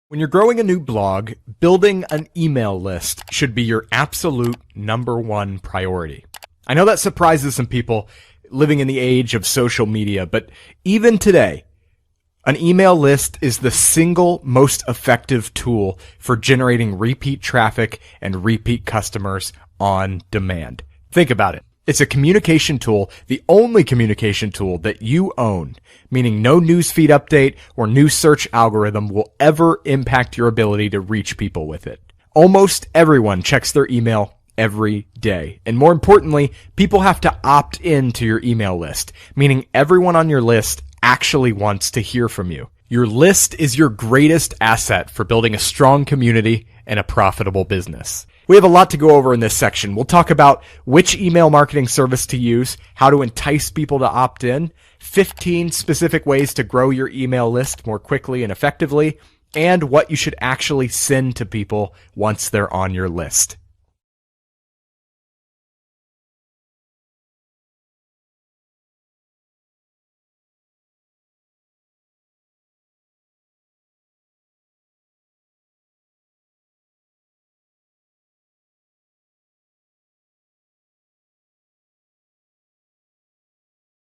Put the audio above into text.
When you're growing a new blog, building an email list should be your absolute number one priority. I know that surprises some people living in the age of social media, but even today, an email list is the single most effective tool for generating repeat traffic and repeat customers on demand. Think about it. It's a communication tool, the only communication tool that you own, meaning no newsfeed update or new search algorithm will ever impact your ability to reach people with it. Almost everyone checks their email every day. And more importantly, people have to opt into your email list, meaning everyone on your list actually wants to hear from you. Your list is your greatest asset for building a strong community and a profitable business. We have a lot to go over in this section. We'll talk about which email marketing service to use, how to entice people to opt in, 15 specific ways to grow your email list more quickly and effectively, and what you should actually send to people once they're on your list.